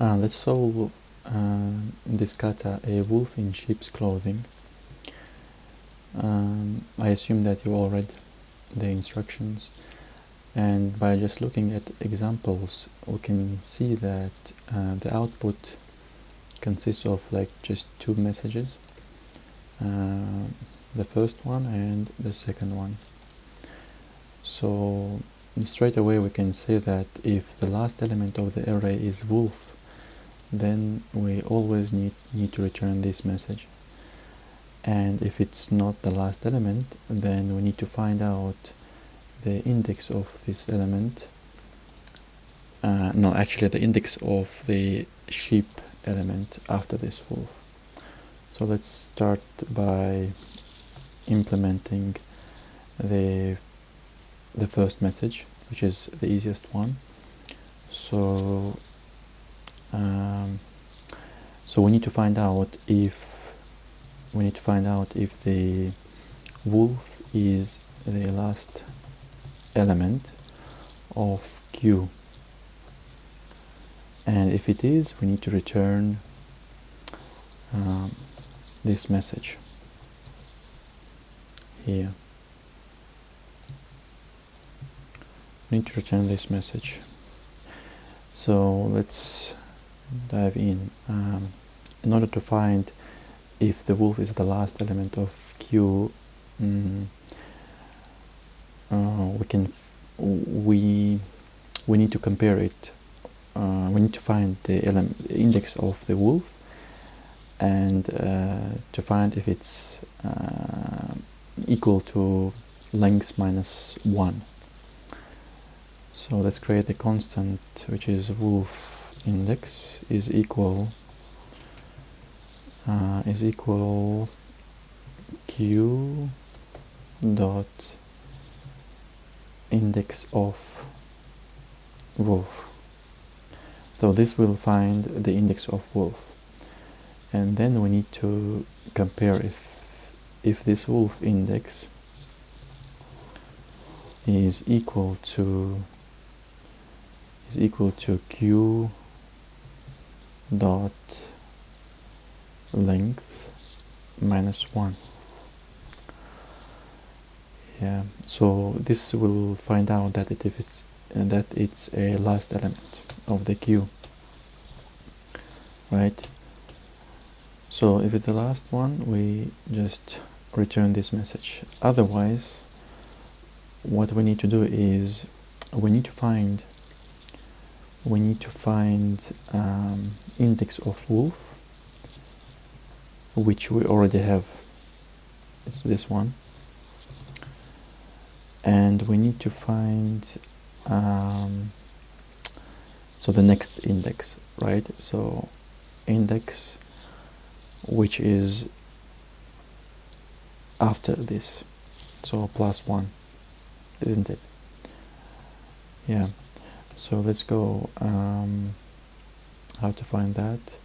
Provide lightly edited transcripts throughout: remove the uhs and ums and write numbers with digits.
Let's solve this kata, a wolf in sheep's clothing. I assume that you all read the instructions, and by just looking at examples we can see that the output consists of like just two messages, the first one and the second one. So straight away we can say that if the last element of the array is wolf, then we always need to return this message. And if it's not the last element, then we need to find out the index of this element. No, actually the index of the sheep element after this wolf. So let's start by implementing the first message, which is the easiest one. So so we need to find out if the wolf is the last element of Q, and if it is, we need to return this message here. We need to return this message. So let's dive in. In order to find if the wolf is the last element of Q, we need to compare it. We need to find the index of the wolf, and to find if it's equal to length minus 1. So let's create the constant, which is wolf index is equal Q dot index of wolf. So this will find the index of wolf, and then we need to compare if this wolf index is equal to Q dot length minus 1. Yeah, so this will find out that it's a last element of the Q, right? So if it's the last one, we just return this message. Otherwise, what we need to do is we need to find index of wolf, which we already have. It's this one, and we need to find so the next index, right? So index which is after this, so plus 1, isn't it? Yeah. So let's go how to find that.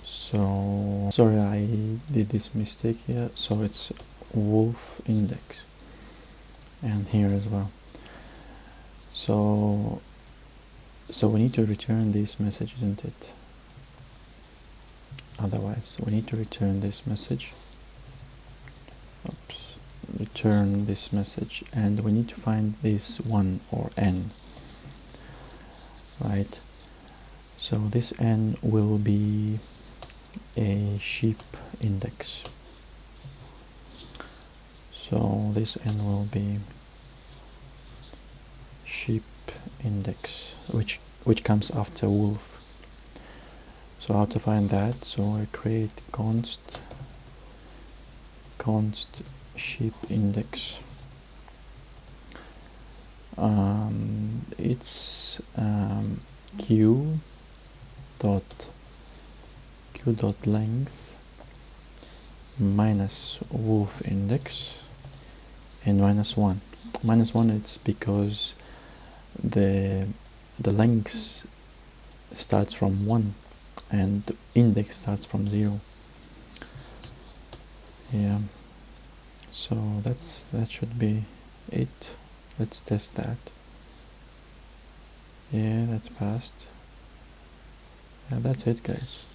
So sorry, I did this mistake here. So it's wolf index, and here as well. So we need to return this message, isn't it? Otherwise, we need to return this message. Oops. Return this message, and we need to find this 1 or n, right? So this n will be a sheep index. So this n will be sheep index, which comes after wolf. So how to find that? So I create const sheep index. It's q dot length minus wolf index and minus 1. Minus 1, it's because the length starts from 1 and the index starts from 0. Yeah, so that should be it. Let's test that. Yeah, that's passed. Yeah, that's it, guys.